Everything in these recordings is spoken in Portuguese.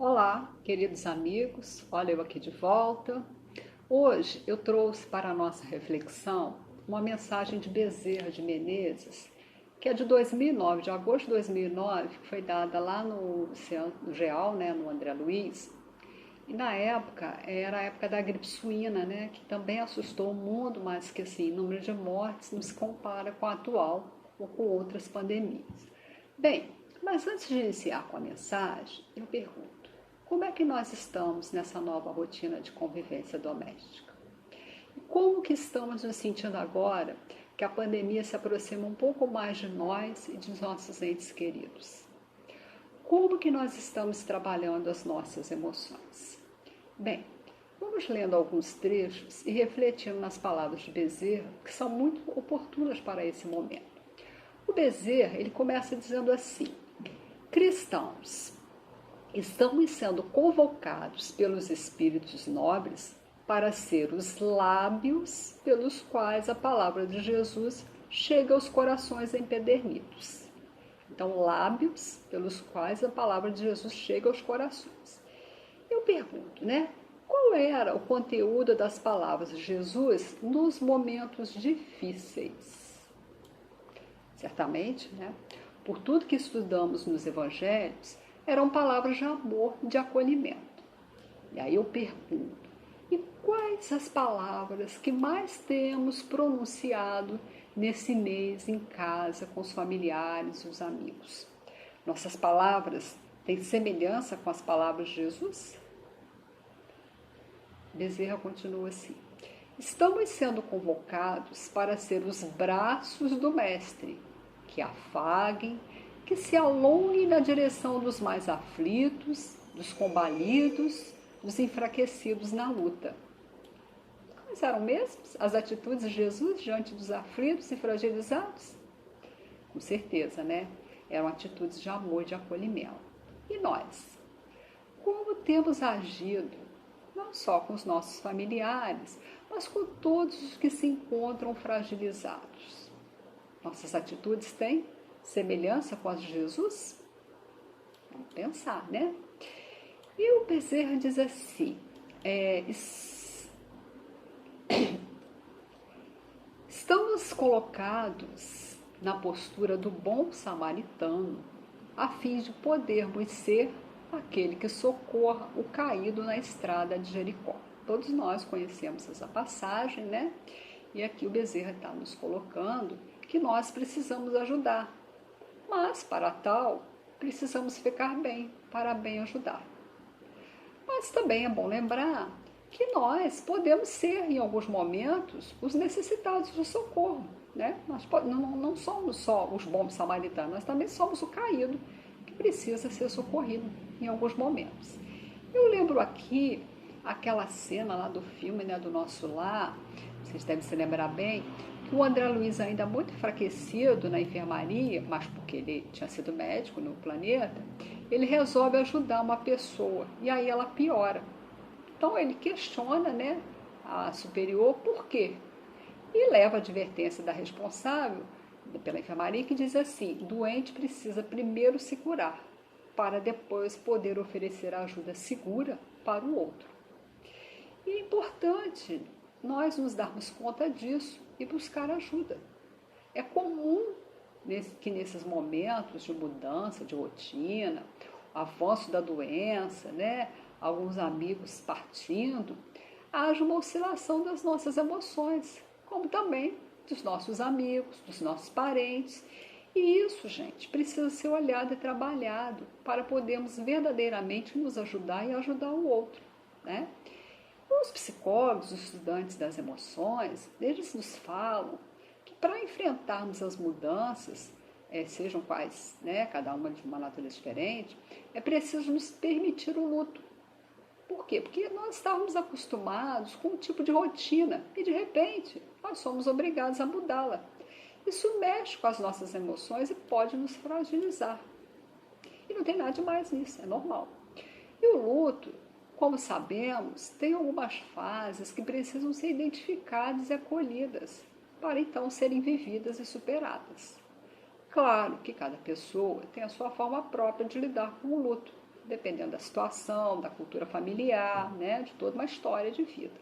Olá, queridos amigos, olha eu aqui de volta. Hoje eu trouxe para a nossa reflexão uma mensagem de Bezerra de Menezes, que é de 2009, de agosto de 2009, que foi dada lá no GEAL, né, no André Luiz. E na época, era a época da gripe suína, né, que também assustou o mundo, mas que assim, o número de mortes não se compara com a atual ou com outras pandemias. Bem, mas antes de iniciar com a mensagem, eu pergunto: como é que nós estamos nessa nova rotina de convivência doméstica? E como que estamos nos sentindo agora que a pandemia se aproxima um pouco mais de nós e de nossos entes queridos? Como que nós estamos trabalhando as nossas emoções? Bem, vamos lendo alguns trechos e refletindo nas palavras de Bezerra, que são muito oportunas para esse momento. O Bezerra, ele começa dizendo assim: cristãos, estamos sendo convocados pelos espíritos nobres para ser os lábios pelos quais a palavra de Jesus chega aos corações empedernidos. Então, lábios pelos quais a palavra de Jesus chega aos corações. Eu pergunto, né? Qual era o conteúdo das palavras de Jesus nos momentos difíceis? Certamente, né? Por tudo que estudamos nos evangelhos, eram palavras de amor, de acolhimento. E aí eu pergunto: e quais as palavras que mais temos pronunciado nesse mês em casa, com os familiares e os amigos? Nossas palavras têm semelhança com as palavras de Jesus? Bezerra continua assim: estamos sendo convocados para ser os braços do Mestre, que afaguem, que se alonguem na direção dos mais aflitos, dos combalidos, dos enfraquecidos na luta. Mas eram mesmo as atitudes de Jesus diante dos aflitos e fragilizados? Com certeza, né? Eram atitudes de amor e de acolhimento. E nós? Como temos agido, não só com os nossos familiares, mas com todos os que se encontram fragilizados? Nossas atitudes têm semelhança com as de Jesus? Vamos pensar, né? E o Bezerra diz assim: estamos colocados na postura do bom samaritano, a fim de podermos ser aquele que socorra o caído na estrada de Jericó. Todos nós conhecemos essa passagem, né? E aqui o Bezerra está nos colocando que nós precisamos ajudar, mas para tal precisamos ficar bem, para bem ajudar. Mas também é bom lembrar que nós podemos ser, em alguns momentos, os necessitados de socorro. Né? Nós não somos só os bons samaritanos, nós também somos o caído que precisa ser socorrido em alguns momentos. Eu lembro aqui aquela cena lá do filme, né, do Nosso Lar, vocês devem se lembrar bem, que o André Luiz, ainda muito enfraquecido na enfermaria, mas porque ele tinha sido médico no planeta, ele resolve ajudar uma pessoa e aí ela piora. Então ele questiona, né, a superior por quê? E leva a advertência da responsável pela enfermaria, que diz assim: doente precisa primeiro se curar, para depois poder oferecer ajuda segura para o outro. E é importante nós nos darmos conta disso e buscar ajuda. É comum que nesses momentos de mudança de rotina, avanço da doença, né, alguns amigos partindo, haja uma oscilação das nossas emoções, como também dos nossos amigos, dos nossos parentes. E isso, gente, precisa ser olhado e trabalhado para podermos verdadeiramente nos ajudar e ajudar o outro, né? Os psicólogos, os estudantes das emoções, eles nos falam que para enfrentarmos as mudanças, sejam quais, né, cada uma de uma natureza diferente, é preciso nos permitir o luto. Por quê? Porque nós estávamos acostumados com um tipo de rotina e, de repente, nós somos obrigados a mudá-la. Isso mexe com as nossas emoções e pode nos fragilizar. E não tem nada de mais nisso, é normal. E o luto, como sabemos, tem algumas fases que precisam ser identificadas e acolhidas para então serem vividas e superadas. Claro que cada pessoa tem a sua forma própria de lidar com o luto, dependendo da situação, da cultura familiar, né, de toda uma história de vida.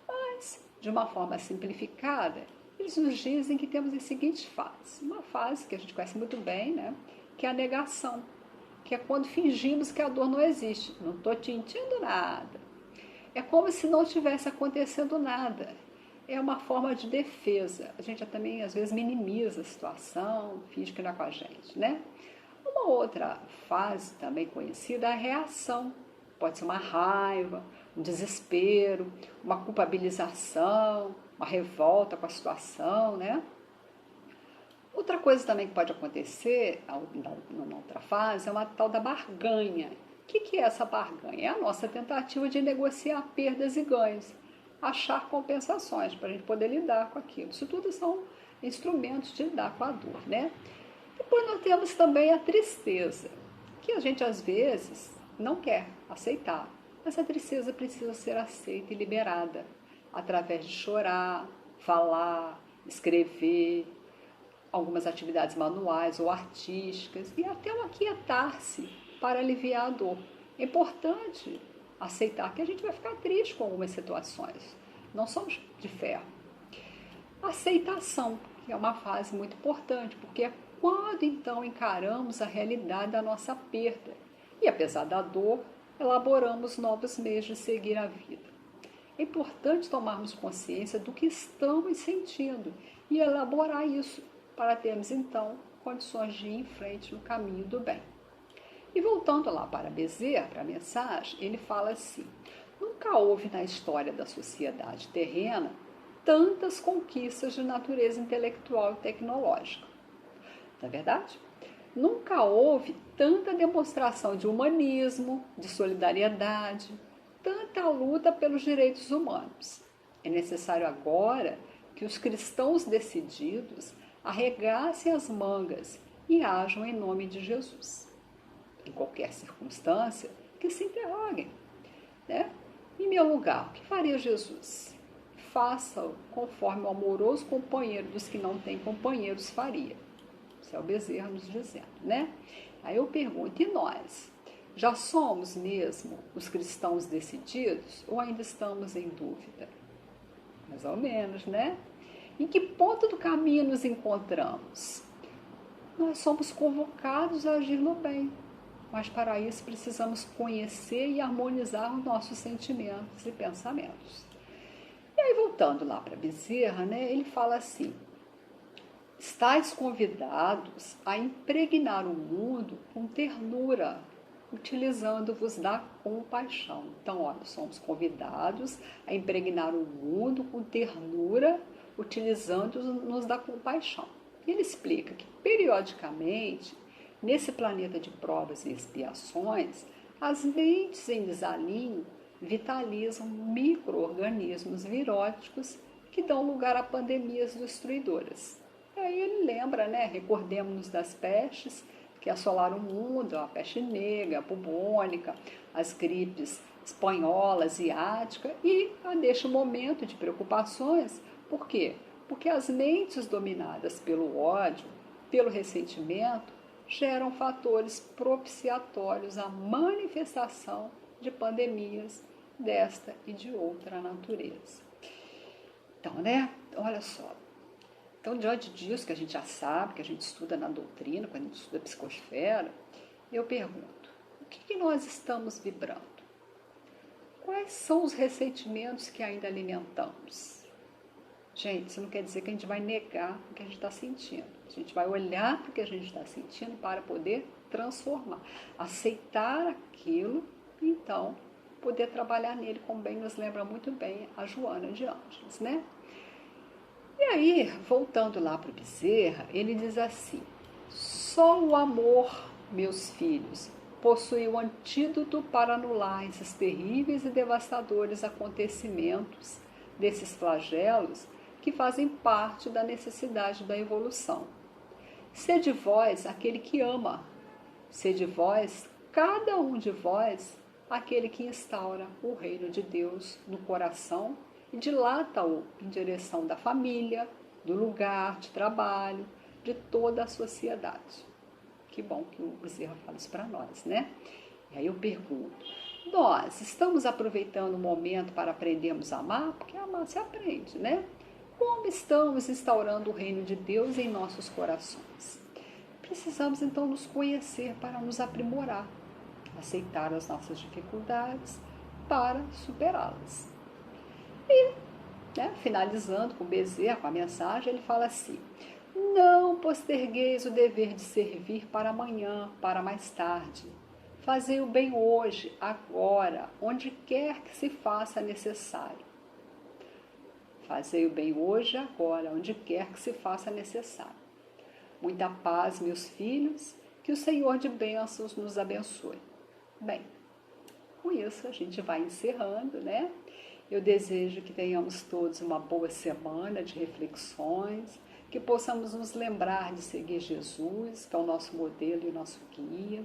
Mas, de uma forma simplificada, eles nos dizem que temos as seguintes fases. Uma fase que a gente conhece muito bem, né, que é a negação, que é quando fingimos que a dor não existe. Não estou sentindo nada. É como se não tivesse acontecendo nada. É uma forma de defesa. A gente também, às vezes, minimiza a situação, finge que não é com a gente, né? Uma outra fase também conhecida é a reação. Pode ser uma raiva, um desespero, uma culpabilização, uma revolta com a situação, né? Outra coisa também que pode acontecer, numa outra fase, é uma tal da barganha. O que é essa barganha? É a nossa tentativa de negociar perdas e ganhos, achar compensações para a gente poder lidar com aquilo. Isso tudo são instrumentos de lidar com a dor, né? Depois nós temos também a tristeza, que a gente às vezes não quer aceitar. Essa tristeza precisa ser aceita e liberada através de chorar, falar, escrever, algumas atividades manuais ou artísticas e até o aquietar-se para aliviar a dor. É importante aceitar que a gente vai ficar triste com algumas situações. Não somos de ferro. Aceitação, que é uma fase muito importante, porque é quando então encaramos a realidade da nossa perda e, apesar da dor, elaboramos novos meios de seguir a vida. É importante tomarmos consciência do que estamos sentindo e elaborar isso para termos então condições de ir em frente no caminho do bem. E voltando lá para Bezerra, para a mensagem, ele fala assim: nunca houve na história da sociedade terrena tantas conquistas de natureza intelectual e tecnológica. Não é verdade? Nunca houve tanta demonstração de humanismo, de solidariedade, tanta luta pelos direitos humanos. É necessário agora que os cristãos decididos arregassem as mangas e ajam em nome de Jesus. Em qualquer circunstância, que se interroguem, né? Em meu lugar, o que faria Jesus? Faça-o conforme o amoroso companheiro dos que não têm companheiros faria. Isso é o Bezerra nos dizendo, né? Aí eu pergunto, e nós? Já somos mesmo os cristãos decididos ou ainda estamos em dúvida? Mais ou menos, né? Em que ponto do caminho nos encontramos? Nós somos convocados a agir no bem, mas para isso precisamos conhecer e harmonizar os nossos sentimentos e pensamentos. E aí, voltando lá para Bezerra, né, ele fala assim: estais convidados a impregnar o mundo com ternura, utilizando-vos da compaixão. Então, olha, somos convidados a impregnar o mundo com ternura, utilizando-nos da compaixão. E ele explica que, periodicamente, nesse planeta de provas e expiações, as mentes em desalinho vitalizam micro-organismos viróticos que dão lugar a pandemias destruidoras. E aí ele lembra, né? Recordemos-nos das pestes que assolaram o mundo, a peste negra, a bubônica, as gripes espanhola, asiática, e deixa um momento de preocupações. Por quê? Porque as mentes dominadas pelo ódio, pelo ressentimento, geram fatores propiciatórios à manifestação de pandemias desta e de outra natureza. Então, né? Olha só. Então, diante disso que a gente já sabe, que a gente estuda na doutrina, quando a gente estuda a psicosfera, eu pergunto, o que nós estamos vibrando? Quais são os ressentimentos que ainda alimentamos? Gente, isso não quer dizer que a gente vai negar o que a gente está sentindo. A gente vai olhar para o que a gente está sentindo para poder transformar, aceitar aquilo e então poder trabalhar nele, como bem nos lembra muito bem a Joana de Ângeles, né? E aí, voltando lá para o Bezerra, ele diz assim: só o amor, meus filhos, possui o antídoto para anular esses terríveis e devastadores acontecimentos, desses flagelos que fazem parte da necessidade da evolução. Sede vós aquele que ama, sede vós, cada um de vós, aquele que instaura o reino de Deus no coração e dilata-o em direção da família, do lugar de trabalho, de toda a sociedade. Que bom que o Bezerra fala isso para nós, né? E aí eu pergunto, nós estamos aproveitando o momento para aprendermos a amar? Porque amar se aprende, né? Como estamos instaurando o reino de Deus em nossos corações? Precisamos então nos conhecer para nos aprimorar, aceitar as nossas dificuldades para superá-las. Finalizando com Bezerra, com a mensagem, ele fala assim: não postergueis o dever de servir para amanhã, para mais tarde. Fazei o bem hoje, agora, onde quer que se faça necessário. Fazei o bem hoje, agora, onde quer que se faça necessário. Muita paz, meus filhos, que o Senhor de bênçãos nos abençoe. Bem, com isso a gente vai encerrando, né? Eu desejo que tenhamos todos uma boa semana de reflexões, que possamos nos lembrar de seguir Jesus, que é o nosso modelo e o nosso guia,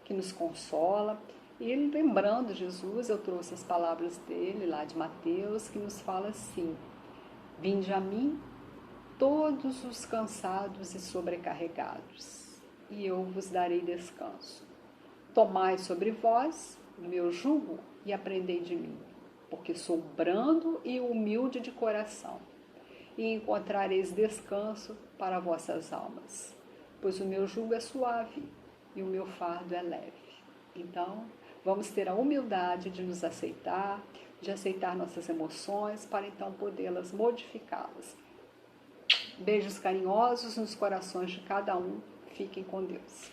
que nos consola. E lembrando Jesus, eu trouxe as palavras dele lá de Mateus, que nos fala assim: vinde a mim todos os cansados e sobrecarregados, e eu vos darei descanso. Tomai sobre vós o meu jugo e aprendei de mim, porque sou brando e humilde de coração, e encontrareis descanso para vossas almas, pois o meu jugo é suave e o meu fardo é leve. Então, vamos ter a humildade de nos aceitar, de aceitar nossas emoções, para então podê-las modificá-las. Beijos carinhosos nos corações de cada um. Fiquem com Deus.